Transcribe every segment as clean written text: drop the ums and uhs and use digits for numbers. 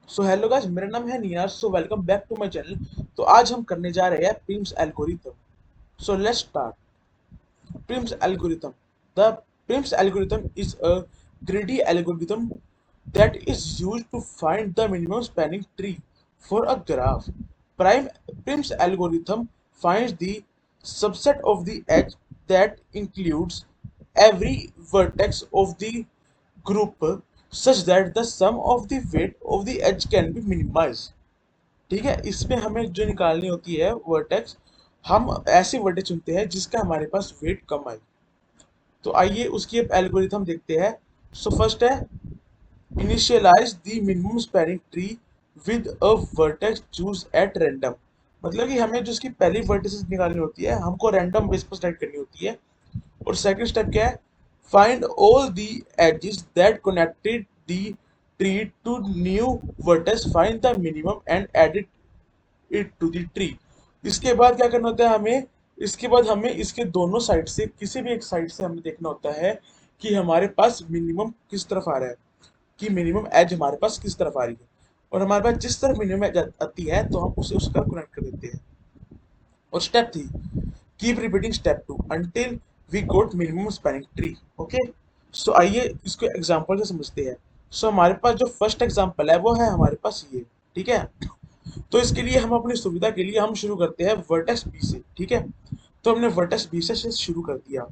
So hello guys, मेरा नाम है Niyaz. So welcome back to my channel. तो आज हम करने जा रहे हैं Prim's algorithm. So let's start. Prim's algorithm. The Prim's algorithm is a greedy algorithm that is used to find the minimum spanning tree for a graph. Prime Prim's algorithm finds the subset of the edge that includes every vertex of the group such that the sum of the weight of the edge can be minimized. ठीक है, इसमें हमें जो निकालनी होती है vertex, हम ऐसी वर्टेक्स चुनते हैं जिसका हमारे पास वेट कम आए। तो आइए उसकी अब एल्गोरिथम देखते हैं। सो फर्स्ट है initialise the minimum spanning tree with a vertex choose at random. मतलब कि हमें जो उसकी पहली वर्टिसेस निकालनी होती है, हमको रैंडम बेस पर सेलेक्ट करनी होती है। और सेकंड स्टेप क्या है, find all the edges that connected the tree to new vertex, find the minimum and add it to the tree. इसके बाद क्या करना होता है हमें, इसके बाद हमें इसके दोनों साइड से, किसी भी एक साइड से हमें देखना होता है कि हमारे पास मिनिमम किस तरफ आ रहा है, कि मिनिमम एज हमारे पास किस तरफ आ रही है। और हमारे पास जिस तरफ मिनिमम एज आती है तो हम उसे उसका कनेक्ट कर देते हैं। और step 3, keep repeating step 2 until we got minimum spanning tree. Okay, so आइए इसको एग्जांपल से समझते हैं। सो हमारे पास जो फर्स्ट एग्जांपल है वो है हमारे पास ये। ठीक है, तो इसके लिए हम अपनी सुविधा के लिए हम शुरू करते हैं वर्टेक्स बी से। ठीक है, तो हमने वर्टेक्स बी से शुरू कर दिया।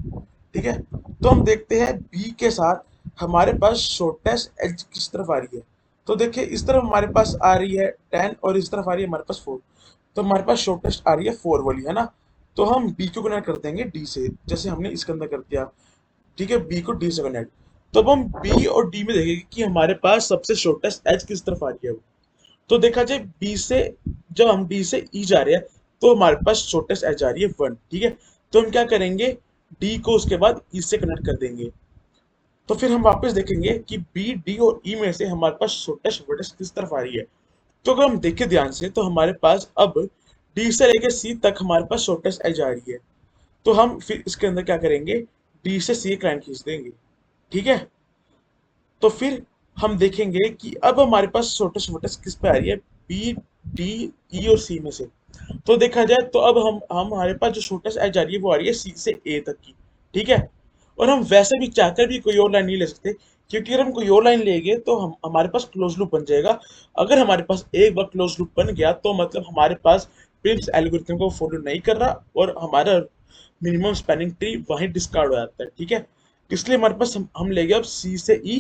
ठीक है, तो हम देखते हैं बी के साथ हमारे पास शॉर्टेस्ट एज किस तरफ आ रही है। तो देखिए इस तरफ हमारे पास आ रही है 10 और इस तरफ आ रही है हमारे पास 4। तो हमारे पास शॉर्टेस्ट आ रही है 4 वाली, है ना। तो हम बी को कनेक्ट कर देंगे डी से, जैसे हमने इसके अंदर कर दिया। ठीक है, बी को डी से कनेक्ट। तो अब हम बी और डी में देखेंगे कि हमारे पास सबसे शॉर्टेस्ट एज किस तरफ आ रही है। तो देखा जाए बी से, जब हम डी से ई जा रहे हैं तो हमारे पास शॉर्टेस्ट एज आ रही है 1। ठीक है, तो हम क्या करेंगे, डी को उसके बाद ई से कनेक्ट कर देंगे। तो फिर हम वापस देखेंगे कि बी डी और ई में से हमारे पास शॉर्टेस्ट वर्टेक्स किस तरफ आ रही है। तो अगर हम देखें ध्यान से तो हमारे पास अब डी से लेकर सी तक हमारे पास शॉर्टेस्ट एज आ रही है। तो हम फिर इसके अंदर क्या करेंगे, डी से सी एक लाइन खींच देंगे। ठीक है, तो फिर हम देखेंगे कि अब हमारे पास शॉर्टेस्ट वर्टेक्स किस पे आ रही है, बी डी ई और सी में से। तो देखा जाए तो अब हम हमारे पास जो शॉर्टेस्ट एज आ रही है वो आ रही है सी से ए तक की। ठीक है, और हम वैसे भी चाहकर भी कोई और लाइन नहीं ले सकते, क्योंकि अगर हम कोई और लाइन लेंगे तो हम हमारे पास क्लोज लूप बन जाएगा। अगर हमारे पास एक बार क्लोज लूप बन गया तो मतलब हमारे पास प्रिम्स एल्गोरिथम को फॉलो नहीं कर रहा और हमारा मिनिमम स्पैनिंग ट्री वहीं डिस्कार्ड हो जाता है। ठीक है, इसलिए हमारे पास हम ले गए अब सी से ई।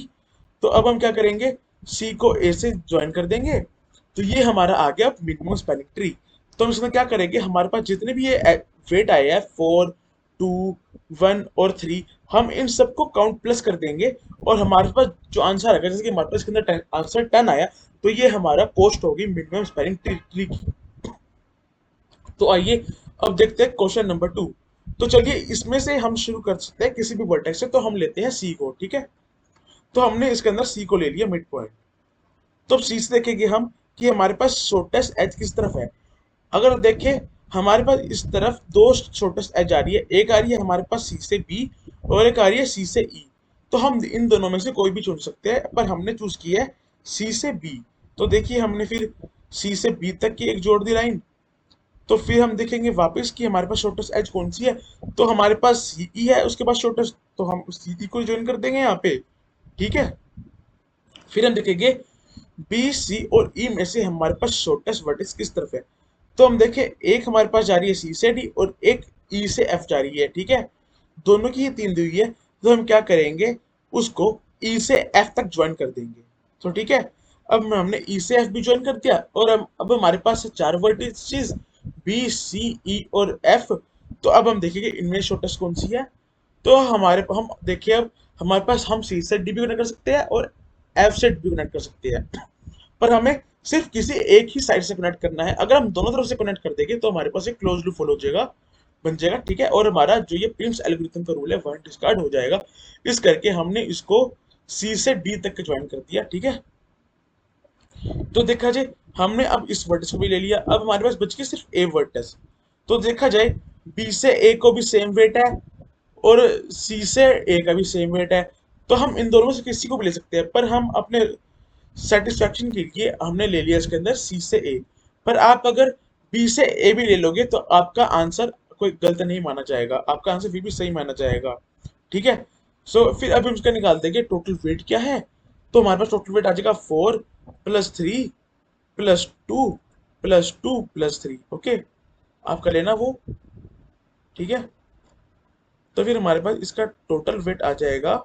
तो अब हम क्या करेंगे, सी को ए से ज्वाइन कर देंगे। तो ये हमारा आ गया मिनिमम स्पैनिंग ट्री। तो हम इसमें क्या करेंगे, हमारे पास जितने भी ये वेट आए हैं 4, 2, 1 और 3, हम इन सबको काउंट प्लस कर देंगे। और हमारे पास जो आंसर आएगा, जैसे कि हमारे पास इसके अंदर आंसर 10 आया, तो ये हमारा कॉस्ट होगी मिनिमम स्पैनिंग ट्री की। तो आइए अब देखते हैं क्वेश्चन नंबर 2। तो चलिए इसमें से हम शुरू कर सकते हैं किसी भी वर्टेक्स से। तो हम लेते हैं सी को। ठीक है, तो हमने इसके अंदर सी को ले लिया मिड पॉइंट। तो अब सी से देखेंगे हम कि हमारे पास शॉर्टेस्ट एज किस तरफ है। अगर देखें हमारे पास इस तरफ दो शॉर्टेस्ट एज आ रही है, एक आ रही है हमारे पास सी से बी और एक आ रही है सी से ई। तो हम इन दोनों में से कोई भी चुन सकते हैं, पर हमने चूज किया है सी से बी। तो देखिए हमने फिर सी से बी तक की एक जोड़ दी लाइन। तो फिर हम देखेंगे वापस कि हमारे पास शॉर्टेस्ट एज कौन सी है। तो हमारे पास सी ई है उसके बाद शॉर्टेस्ट, तो हम सी ई को ज्वाइन कर देंगे यहाँ पे। ठीक है, फिर हम देखेंगे बी सी और ई में से हमारे पास शॉर्टेस्ट वर्टेक्स किस तरफ है। तो हम देखें एक हमारे पास जा रही है सी से डी और एक ई से एफ जा रही है। ठीक है, दोनों की ही 3 दी हुई है। तो हम क्या करेंगे, उसको ई से एफ तक ज्वाइन कर देंगे। तो ठीक है, अब हमने ई से एफ भी ज्वाइन कर दिया और अब हमारे पास है 4 वर्टिसेस, बी सी ई और एफ। तो अब हम देखेंगे इनमें शॉर्टेस्ट कौन सी है। तो हम देखिए अब हमारे पास हम सी से डी भी कनेक्ट कर सकते हैं और एफ से भी कनेक्ट कर सकते हैं, पर हमें सिर्फ किसी एक ही साइड से कनेक्ट करना है। अगर हम दोनों तरफ से कनेक्ट कर देंगे तो हमारे पास एक क्लोज लूप फॉलो हो जाएगा, बन जाएगा। ठीक है, और हमारा जो ये प्रिम्स एल्गोरिथम का रूल है वह डिस्कार्ड हो जाएगा। इस करके हमने इसको सी से डी तक के ज्वाइन कर दिया। ठीक है, तो देखा जाए हमने अब इस वर्टेक्स को भी ले लिया। अब हमारे पास बच गई सिर्फ ए वर्टेक्स। तो देखा जाए बी से ए को भी सेम वेट है और सी से ए का भी सेम वेट है। तो हम इन दोनों में से किसी को भी ले सकते हैं, पर हम अपने सेटिस्फेक्शन के लिए हमने ले लिया इसके अंदर सी से ए, पर आप अगर बी से ए भी ले लोगे तो आपका आंसर कोई गलत नहीं माना जाएगा, आपका आंसर फिर भी सही माना जाएगा। ठीक है। सो फिर अब हम इसका निकालते हैं कि टोटल वेट क्या है। तो हमारे पास टोटल वेट आ जाएगा 4 + 3 + 2 + 2 + 3। ओके, आप कर लेना वो। ठीक है। तो फिर हमारे पास इसका टोटल वेट आ जाएगा,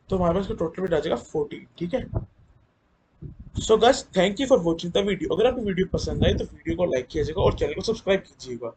तो हमारे पास इसका टोटल वेट आ जाएगा 14। ठीक है। So guys, thank you for watching the video. अगर आपको वीडियो पसंद आए तो वीडियो को लाइक कीजिएगा और चैनल को सब्सक्राइब कीजिएगा।